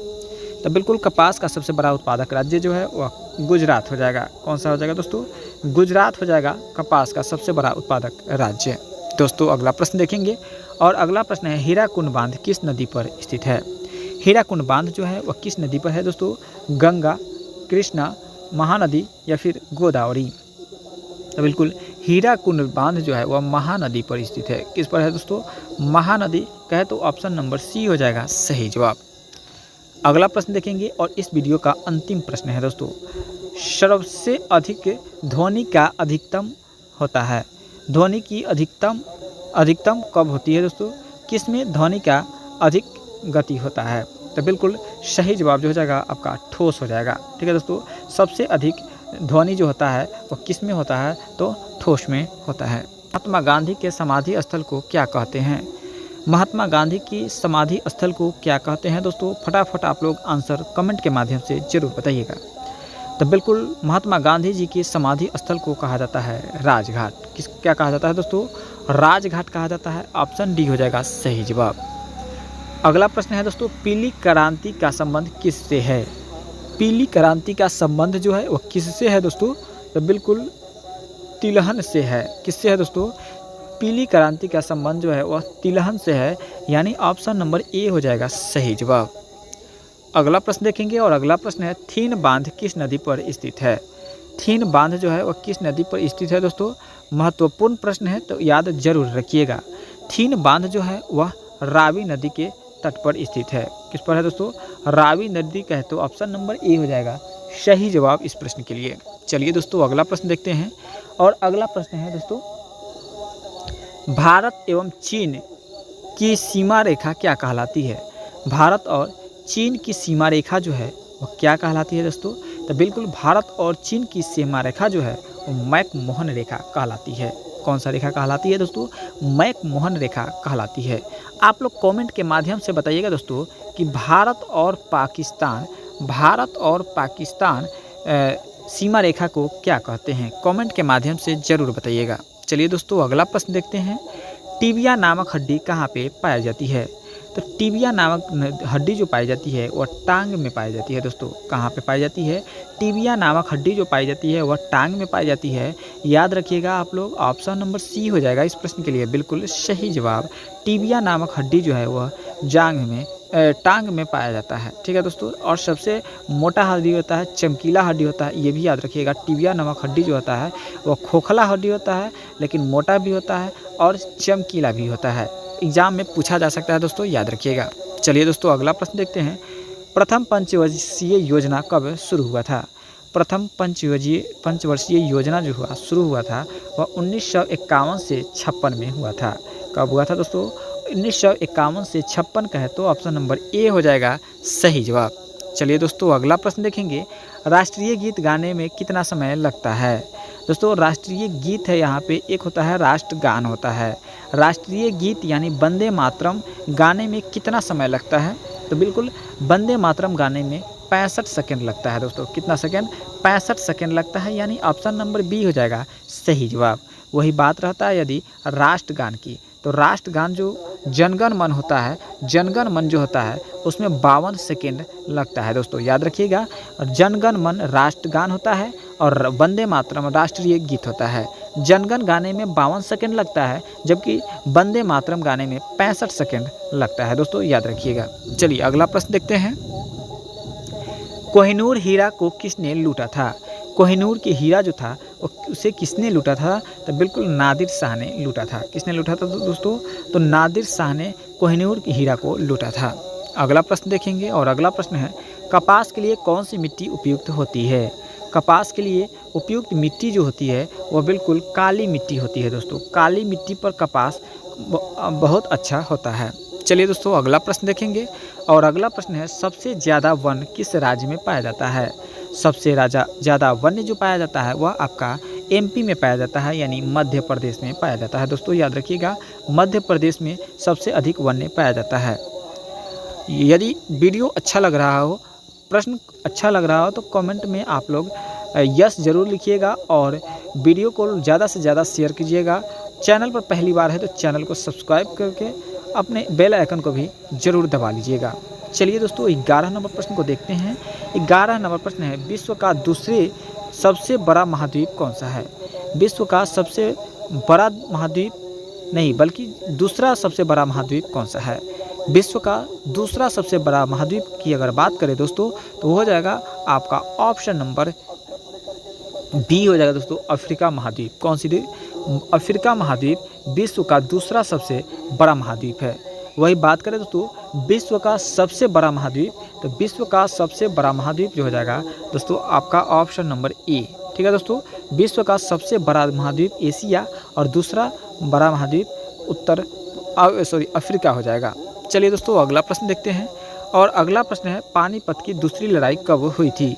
तो बिल्कुल कपास का सबसे बड़ा उत्पादक राज्य जो है वह गुजरात हो जाएगा। कौन सा हो जाएगा दोस्तों, गुजरात हो जाएगा कपास का सबसे बड़ा उत्पादक राज्य। दोस्तों अगला प्रश्न देखेंगे और अगला प्रश्न है हीराकुंड बांध किस नदी पर स्थित है। हीराकुंड बांध जो है वह किस नदी पर है दोस्तों, गंगा, कृष्णा, महानदी या फिर गोदावरी। तो बिल्कुल हीराकुंड बांध जो है वह महानदी पर स्थित है। किस पर है दोस्तों, महानदी कहे तो ऑप्शन नंबर सी हो जाएगा सही जवाब। अगला प्रश्न देखेंगे और इस वीडियो का अंतिम प्रश्न है दोस्तों, सबसे अधिक ध्वनि का अधिकतम होता है। ध्वनि की अधिकतम कब होती है दोस्तों, किसमें ध्वनि का अधिक गति होता है। तो बिल्कुल सही जवाब जो हो जाएगा आपका ठोस हो जाएगा। ठीक है दोस्तों, सबसे अधिक ध्वनि जो होता है वो किस में होता है, तो ठोस में होता है। महात्मा गांधी के समाधि स्थल को क्या कहते हैं। महात्मा गांधी की समाधि स्थल को क्या कहते हैं दोस्तों, फटाफट आप लोग आंसर कमेंट के माध्यम से जरूर बताइएगा। तो बिल्कुल महात्मा गांधी जी की समाधि स्थल को कहा जाता है राजघाट। क्या कहा जाता है दोस्तों, राजघाट कहा जाता है। ऑप्शन डी हो जाएगा सही जवाब। अगला प्रश्न है दोस्तों, पीली क्रांति का संबंध किससे है। पीली क्रांति का संबंध जो है वह किससे है दोस्तों, तो बिल्कुल तिलहन से है। किससे है दोस्तों, पीली क्रांति का संबंध जो है वह तिलहन से है, यानी ऑप्शन नंबर ए हो जाएगा सही जवाब। अगला प्रश्न देखेंगे और अगला प्रश्न है थीन बांध किस नदी पर स्थित है। थीन बांध जो है वह किस नदी पर स्थित है दोस्तों, महत्वपूर्ण प्रश्न है तो याद जरूर रखिएगा। थीन बांध जो है वह रावी नदी के तट पर स्थित है। किस पर है दोस्तों, रावी नदी कहे तो ऑप्शन नंबर ए हो जाएगा सही जवाब इस प्रश्न के लिए। चलिए दोस्तों अगला प्रश्न देखते हैं और अगला प्रश्न है दोस्तों, भारत एवं चीन की सीमा रेखा क्या कहलाती है। भारत और चीन की सीमा रेखा जो है वो क्या कहलाती है दोस्तों, तो बिल्कुल भारत और चीन की सीमा रेखा जो है वो मैक-मोहन रेखा कहलाती है। कौन सा रेखा कहलाती है दोस्तों, मैक-मोहन रेखा कहलाती है। आप लोग कमेंट के माध्यम से बताइएगा दोस्तों कि भारत और पाकिस्तान सीमा रेखा को क्या कहते हैं। कमेंट के माध्यम से ज़रूर बताइएगा। चलिए दोस्तों अगला प्रश्न देखते हैं, टिबिया नामक हड्डी कहाँ पे पाई जाती है। तो टिबिया नामक हड्डी जो पाई जाती है वह टांग में पाई जाती है दोस्तों। कहाँ पे पाई जाती है, टिबिया नामक हड्डी जो पाई जाती है वह टांग में पाई जाती है। याद रखिएगा आप लोग, ऑप्शन नंबर सी हो जाएगा इस प्रश्न के लिए बिल्कुल सही जवाब। टिबिया नामक हड्डी जो है वह टांग में पाया जाता है। ठीक है दोस्तों, और सबसे मोटा हड्डी होता है, चमकीला हड्डी होता है, ये भी याद रखिएगा। टिबिया नामक हड्डी जो होता है वह खोखला हड्डी होता है, लेकिन मोटा भी होता है और चमकीला भी होता है। एग्जाम में पूछा जा सकता है दोस्तों, याद रखिएगा। चलिए दोस्तों अगला प्रश्न देखते हैं, प्रथम पंचवर्षीय योजना कब शुरू हुआ था। प्रथम पंचवर्षीय योजना जो शुरू हुआ था वह 1951 से 56 में हुआ था। कब हुआ था दोस्तों, 1951 से 56 कहे तो ऑप्शन नंबर ए हो जाएगा सही जवाब। चलिए दोस्तों अगला प्रश्न देखेंगे, राष्ट्रीय गीत गाने में कितना समय लगता है। दोस्तों राष्ट्रीय गीत है यहाँ पे, एक होता है राष्ट्रगान होता है। राष्ट्रीय गीत यानी वंदे मातरम गाने में कितना समय लगता है, तो बिल्कुल वंदे मातरम गाने में 65 सेकंड लगता है दोस्तों। कितना सेकंड, 65 सेकंड लगता है, यानी ऑप्शन नंबर बी हो जाएगा सही जवाब। वही बात रहता है यदि राष्ट्रगान की, तो राष्ट्रगान जो जनगण मन होता है, जनगण मन जो होता है उसमें 52 सेकेंड लगता है दोस्तों। याद रखिएगा, जनगण मन राष्ट्रगान होता है और वंदे मातरम राष्ट्रीय गीत होता है। जनगण गाने में 52 सेकेंड लगता है, जबकि वंदे मातरम गाने में 65 सेकेंड लगता है दोस्तों, याद रखिएगा। चलिए अगला प्रश्न देखते हैं, कोहिनूर हीरा को किसने लूटा था। कोहिनूर की हीरा जो था उसे किसने लूटा था, तो बिल्कुल नादिर शाह ने लूटा था। किसने लूटा था दोस्तों, तो नादिर शाह ने कोहिनूर की हीरा को लूटा था। अगला प्रश्न देखेंगे और अगला प्रश्न है, कपास के लिए कौन सी मिट्टी उपयुक्त होती है। कपास के लिए उपयुक्त मिट्टी जो होती है वह बिल्कुल काली मिट्टी होती है दोस्तों। काली मिट्टी पर कपास बहुत अच्छा होता है। चलिए दोस्तों अगला प्रश्न देखेंगे और अगला प्रश्न है सबसे ज़्यादा वन किस राज्य में पाया जाता है। सबसे ज़्यादा वन्य जो पाया जाता है वह आपका एमपी में पाया जाता है, यानी मध्य प्रदेश में पाया जाता है। दोस्तों याद रखिएगा, मध्य प्रदेश में सबसे अधिक वन्य पाया जाता है। यदि वीडियो अच्छा लग रहा हो, प्रश्न अच्छा लग रहा हो तो कमेंट में आप लोग यस ज़रूर लिखिएगा और वीडियो को ज़्यादा से ज़्यादा शेयर कीजिएगा। चैनल पर पहली बार है तो चैनल को सब्सक्राइब करके अपने बेल आइकन को भी ज़रूर दबा लीजिएगा। चलिए दोस्तों 11 नंबर प्रश्न को देखते हैं। 11 नंबर प्रश्न है विश्व का दूसरे सबसे बड़ा महाद्वीप कौन सा है। विश्व का सबसे बड़ा महाद्वीप नहीं बल्कि दूसरा सबसे बड़ा महाद्वीप कौन सा है। विश्व का दूसरा सबसे बड़ा महाद्वीप की अगर बात करें दोस्तों तो हो जाएगा आपका ऑप्शन नंबर बी हो जाएगा दोस्तों, अफ्रीका महाद्वीप। कौन सी द्वीप? अफ्रीका महाद्वीप विश्व का दूसरा सबसे बड़ा महाद्वीप है। वही बात करें दोस्तों विश्व का सबसे बड़ा महाद्वीप, तो विश्व का सबसे बड़ा महाद्वीप जो हो जाएगा दोस्तों आपका ऑप्शन नंबर ए। ठीक है दोस्तों, विश्व का सबसे बड़ा महाद्वीप एशिया और दूसरा बड़ा महाद्वीप अफ्रीका हो जाएगा। चलिए दोस्तों अगला प्रश्न देखते हैं और अगला प्रश्न है पानीपत की दूसरी लड़ाई कब हुई थी।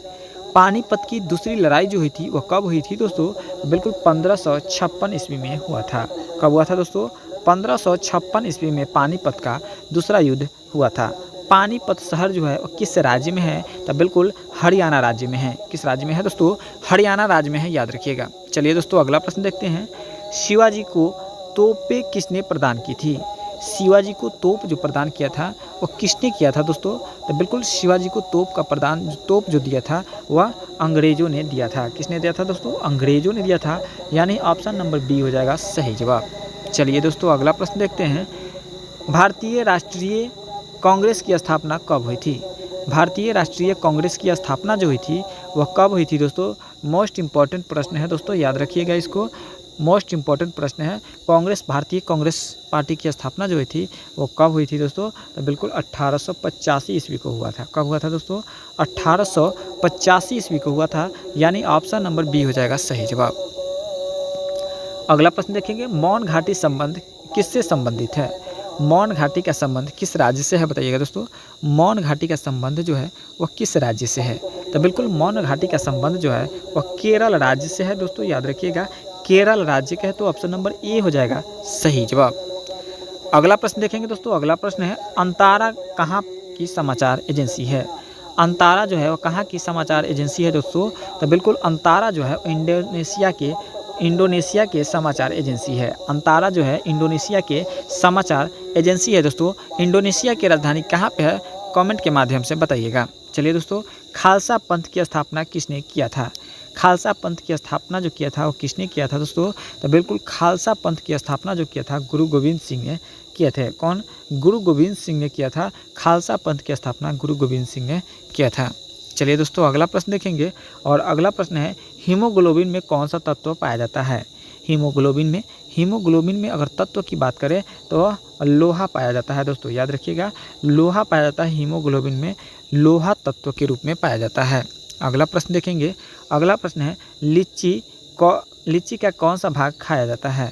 पानीपत की दूसरी लड़ाई जो हुई थी वह कब हुई थी दोस्तों? बिल्कुल 1556 ईस्वी में हुआ था। कब हुआ था दोस्तों? 1556 ईस्वी में पानीपत का दूसरा युद्ध हुआ था। पानीपत शहर जो है वो किस राज्य में है? तो बिल्कुल हरियाणा राज्य में है। किस राज्य में है दोस्तों? हरियाणा राज्य में है, याद रखिएगा। चलिए दोस्तों अगला प्रश्न देखते हैं। शिवाजी को तोपें किसने प्रदान की थी। शिवाजी को तोप जो प्रदान किया था वो किसने किया था दोस्तों? तो बिल्कुल शिवाजी को तोप जो दिया था वह अंग्रेजों ने दिया था। किसने दिया था दोस्तों? अंग्रेजों ने दिया था, यानी ऑप्शन नंबर बी हो जाएगा सही जवाब। चलिए दोस्तों अगला प्रश्न देखते हैं। भारतीय राष्ट्रीय कांग्रेस की स्थापना कब हुई थी। भारतीय राष्ट्रीय कांग्रेस की स्थापना जो हुई थी वह कब हुई थी दोस्तों? मोस्ट इंपॉर्टेंट प्रश्न है दोस्तों, याद रखिएगा इसको। मोस्ट इंपॉर्टेंट प्रश्न है। भारतीय कांग्रेस पार्टी की स्थापना जो हुई थी वो कब हुई थी दोस्तों? तो बिल्कुल 1885 ईस्वी को हुआ था। कब हुआ था दोस्तों? 1885 ईस्वी को हुआ था, यानी ऑप्शन नंबर बी हो जाएगा सही जवाब। अगला प्रश्न देखेंगे। मौन घाटी संबंध किससे संबंधित है। मौन घाटी का संबंध किस राज्य से है बताइएगा दोस्तों। मौन घाटी का संबंध जो है वह किस राज्य से है? तो बिल्कुल मौन घाटी का संबंध जो है वह केरल राज्य से है दोस्तों, याद रखिएगा। केरल राज्य का है तो ऑप्शन नंबर ए हो जाएगा सही जवाब। अगला प्रश्न देखेंगे दोस्तों। अगला प्रश्न है अंतारा कहाँ की समाचार एजेंसी है। अंतारा जो है वह कहाँ की समाचार एजेंसी है दोस्तों? तो बिल्कुल अंतारा जो है इंडोनेशिया के समाचार एजेंसी है। अंतारा जो है इंडोनेशिया के समाचार एजेंसी है दोस्तों। इंडोनेशिया की राजधानी कहाँ पे है? कमेंट के माध्यम से बताइएगा। चलिए दोस्तों खालसा पंथ की स्थापना किसने किया था। खालसा पंथ की स्थापना जो किया था वो किसने किया था दोस्तों? तो बिल्कुल खालसा पंथ की स्थापना जो किया था गुरु गोविंद सिंह ने किए थे। कौन? गुरु गोविंद सिंह ने किया था। खालसा पंथ की स्थापना गुरु गोविंद सिंह ने किया था। चलिए दोस्तों अगला प्रश्न देखेंगे और अगला प्रश्न है हीमोग्लोबिन में कौन सा तत्व पाया जाता है। हीमोग्लोबिन में अगर तत्व की बात करें तो लोहा पाया जाता है दोस्तों, याद रखिएगा। लोहा पाया जाता है हीमोग्लोबिन में, लोहा तत्व के रूप में पाया जाता है। अगला प्रश्न देखेंगे। अगला प्रश्न है लीची का कौन सा भाग खाया जाता है।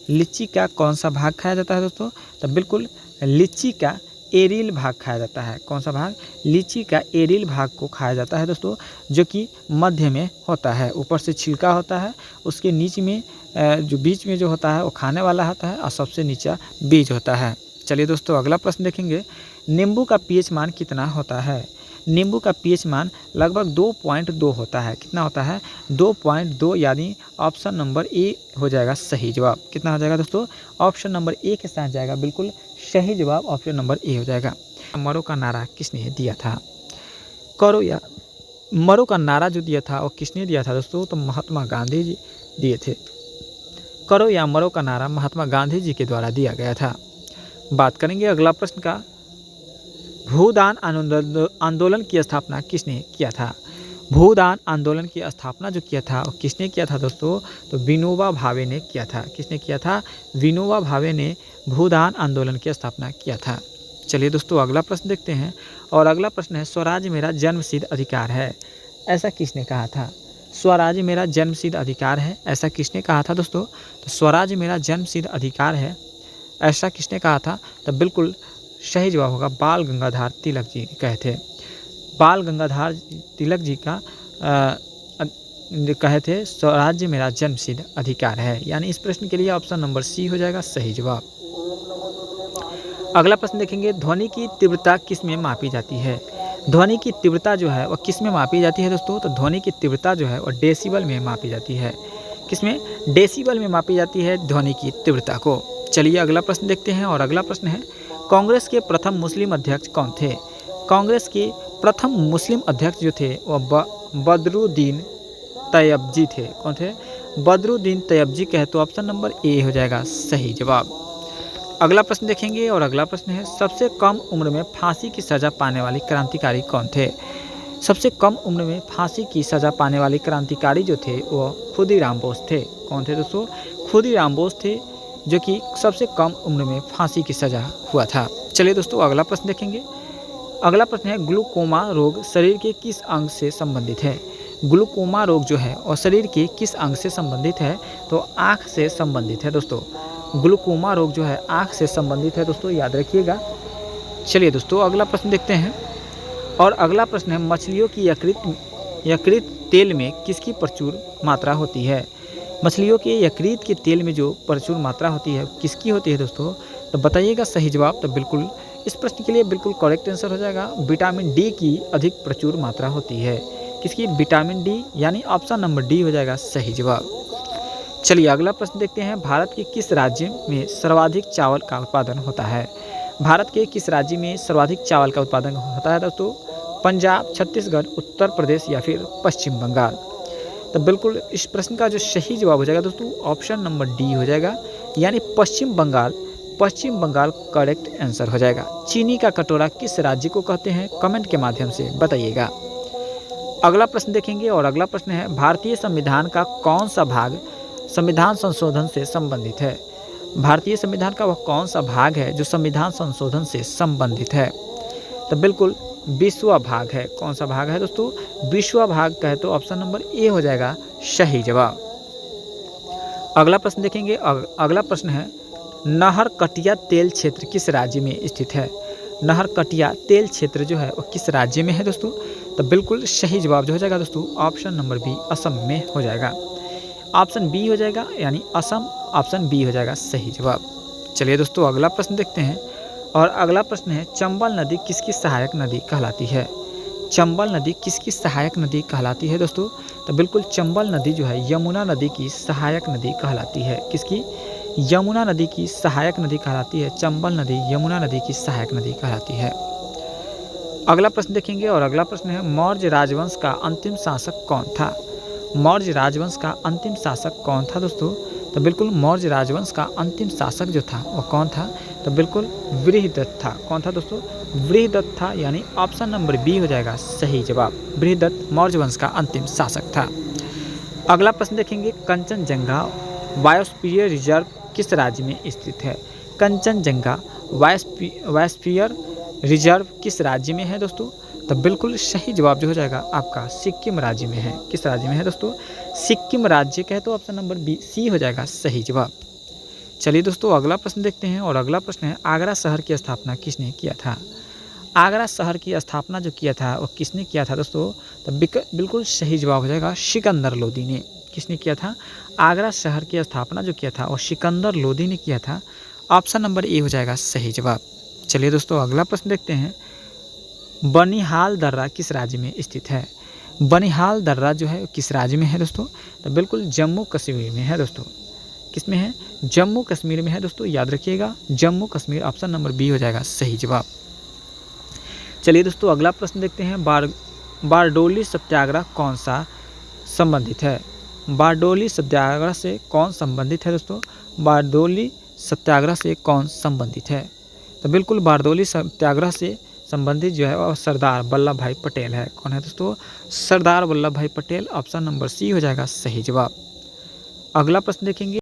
लीची का कौन सा भाग खाया जाता है दोस्तों? तो बिल्कुल लीची का एरिल भाग खाया जाता है। कौन सा भाग? लीची का एरिल भाग को खाया जाता है दोस्तों, जो कि मध्य में होता है। ऊपर से छिलका होता है, उसके नीचे में जो बीच में जो होता है वो खाने वाला होता है और सबसे नीचा बीज होता है। चलिए दोस्तों अगला प्रश्न देखेंगे। नींबू का पीएच मान कितना होता है। नींबू का पीएच मान लगभग 2.2 होता है। कितना होता है? 2.2, यानी ऑप्शन नंबर ए हो जाएगा सही जवाब। कितना हो जाएगा दोस्तों? ऑप्शन नंबर ए के साथ जाएगा बिल्कुल सही जवाब, ऑप्शन नंबर ए हो जाएगा। मरो का नारा किसने दिया था। मरो का नारा जो दिया था वो किसने दिया था दोस्तों? तो महात्मा गांधी जी दिए थे। करो या मरो का नारा महात्मा गांधी जी के द्वारा दिया गया था। बात करेंगे अगला प्रश्न का। भूदान आंदोलन की स्थापना किसने किया था। भूदान आंदोलन की स्थापना जो किया था वो किसने किया था दोस्तों? तो विनोबा भावे ने किया था। किसने किया था? विनोबा भावे ने भूदान आंदोलन की स्थापना किया था। चलिए दोस्तों अगला प्रश्न देखते हैं और अगला प्रश्न है स्वराज मेरा जन्मसिद्ध अधिकार है, ऐसा किसने कहा था। स्वराज मेरा जन्मसिद्ध अधिकार है, ऐसा किसने कहा था दोस्तों? तो स्वराज मेरा जन्मसिद्ध अधिकार है ऐसा किसने कहा था? तो बिल्कुल सही जवाब होगा बाल गंगाधर तिलक जी कहे थे। बाल गंगाधर तिलक जी का कहे थे स्वराज्य मेरा जन्मसिद्ध अधिकार है, यानी इस प्रश्न के लिए ऑप्शन नंबर सी हो जाएगा सही जवाब। अगला प्रश्न देखेंगे, ध्वनि की तीव्रता किस में मापी जाती है? ध्वनि की तीव्रता जो है वह किस में मापी जाती है दोस्तों? तो ध्वनि की तीव्रता जो है वह डेसिबल में मापी जाती है। किसमें? डेसिबल में मापी जाती है ध्वनि की तीव्रता को। चलिए अगला प्रश्न देखते हैं, और अगला प्रश्न है, कांग्रेस के प्रथम मुस्लिम अध्यक्ष कौन थे? कांग्रेस के प्रथम मुस्लिम अध्यक्ष जो थे वह बदरुद्दीन तैयबजी थे। कौन थे? बदरुद्दीन तैयबजी कहे तो ऑप्शन नंबर ए हो जाएगा सही जवाब। अगला प्रश्न देखेंगे, और अगला प्रश्न है, सबसे कम उम्र में फांसी की सज़ा पाने वाले क्रांतिकारी कौन थे? सबसे कम उम्र में फांसी की सज़ा पाने वाले क्रांतिकारी जो थे वह खुदीराम बोस थे। कौन थे दोस्तों? खुदीराम बोस थे, जो कि सबसे कम उम्र में फांसी की सज़ा हुआ था। चलिए दोस्तों अगला प्रश्न देखेंगे। अगला प्रश्न है, ग्लूकोमा रोग शरीर के किस अंग से संबंधित है? ग्लूकोमा रोग जो है और शरीर के किस अंग से संबंधित है? तो आँख से संबंधित है दोस्तों। ग्लूकोमा रोग जो है आँख से संबंधित है दोस्तों, याद रखिएगा। चलिए दोस्तों अगला प्रश्न देखते हैं, और अगला प्रश्न है, मछलियों की यकृत तेल में किसकी प्रचुर मात्रा होती है? मछलियों के यकृत के तेल में जो प्रचुर मात्रा होती है किसकी होती है दोस्तों? तो बताइएगा सही जवाब। तो बिल्कुल इस प्रश्न के लिए बिल्कुल करेक्ट आंसर हो जाएगा विटामिन डी की अधिक प्रचुर मात्रा होती है। किसकी? विटामिन डी, यानी ऑप्शन नंबर डी हो जाएगा सही जवाब। चलिए अगला प्रश्न देखते हैं, भारत के किस राज्य में सर्वाधिक चावल का उत्पादन होता है? भारत के किस राज्य में सर्वाधिक चावल का उत्पादन होता है दोस्तों? पंजाब, छत्तीसगढ़, उत्तर प्रदेश या फिर पश्चिम बंगाल? तो बिल्कुल इस प्रश्न का जो सही जवाब हो जाएगा दोस्तों ऑप्शन नंबर डी हो जाएगा, यानी पश्चिम बंगाल। पश्चिम बंगाल करेक्ट आंसर हो जाएगा। चीनी का कटोरा किस राज्य को कहते हैं? कमेंट के माध्यम से बताइएगा। अगला प्रश्न देखेंगे, और अगला प्रश्न है, भारतीय संविधान का कौन सा भाग संविधान संशोधन से संबंधित है? भारतीय संविधान का वह कौन सा भाग है जो संविधान संशोधन से संबंधित है? तो बिल्कुल 20वां भाग है। कौन सा भाग है दोस्तों? 20वां भाग कहे तो ऑप्शन नंबर ए हो जाएगा सही जवाब। अगला प्रश्न देखेंगे। अगला प्रश्न है, नहरकटिया तेल क्षेत्र किस राज्य में स्थित है? नहरकटिया तेल क्षेत्र जो है वो किस राज्य में है दोस्तों? तो बिल्कुल सही जवाब जो हो जाएगा दोस्तों ऑप्शन नंबर बी असम में हो जाएगा। ऑप्शन बी हो जाएगा, यानी असम। ऑप्शन बी हो जाएगा सही जवाब। चलिए दोस्तों अगला प्रश्न देखते हैं, और अगला प्रश्न है, चंबल नदी किसकी सहायक नदी कहलाती है? चंबल नदी किसकी सहायक नदी कहलाती है दोस्तों? तो बिल्कुल चंबल नदी जो है यमुना नदी की सहायक नदी कहलाती है। किसकी? यमुना नदी की सहायक नदी कहलाती है। चंबल नदी यमुना नदी की सहायक नदी कहलाती है। अगला प्रश्न देखेंगे, और अगला प्रश्न है, मौर्य राजवंश का अंतिम शासक कौन था? मौर्य राजवंश का अंतिम शासक कौन था दोस्तों? तो बिल्कुल मौर्य राजवंश का अंतिम शासक जो था वो कौन था? तो बिल्कुल बृहदत्त था। कौन था दोस्तों? बृहदत्त था, यानी ऑप्शन नंबर बी हो जाएगा सही जवाब। बृहदत्त मौर्य वंश का अंतिम शासक था। अगला प्रश्न देखेंगे, कंचनजंगा बायोस्फीयर रिजर्व किस राज्य में स्थित है? कंचनजंगा बायोस्फीयर रिजर्व किस राज्य में है दोस्तों? तो बिल्कुल सही जवाब जो हो जाएगा आपका सिक्किम राज्य में है। किस राज्य में है दोस्तों? सिक्किम राज्य कहे तो ऑप्शन नंबर बी सी हो जाएगा सही जवाब। चलिए दोस्तों अगला प्रश्न देखते हैं, और अगला प्रश्न है, आगरा शहर की स्थापना किसने किया था? आगरा शहर की स्थापना जो किया था वो किसने किया था दोस्तों? तो बिल्कुल सही जवाब हो जाएगा सिकंदर लोदी ने। किसने किया था? आगरा शहर की स्थापना जो किया था वो सिकंदर लोदी ने किया था। ऑप्शन नंबर ए हो जाएगा सही जवाब। चलिए दोस्तों अगला प्रश्न देखते हैं, बनिहाल दर्रा किस राज्य में स्थित है? बनिहाल दर्रा जो है किस राज्य में है दोस्तों? तो बिल्कुल जम्मू कश्मीर में है दोस्तों। किस में है? जम्मू कश्मीर में है दोस्तों, याद रखिएगा Jammu Kashmir. Option number B हो जाएगा सही जवाब। चलिए दोस्तों अगला प्रश्न देखते हैं, बारडोली सत्याग्रह कौन सा संबंधित है? बारडोली सत्याग्रह से कौन संबंधित है दोस्तों? बारडोली सत्याग्रह से कौन संबंधित है? तो बिल्कुल बारडोली सत्याग्रह से संबंधित जो है वो सरदार वल्लभ भाई पटेल है। कौन है दोस्तों? सरदार वल्लभ भाई पटेल। ऑप्शन नंबर सी हो जाएगा सही जवाब। अगला प्रश्न देखेंगे,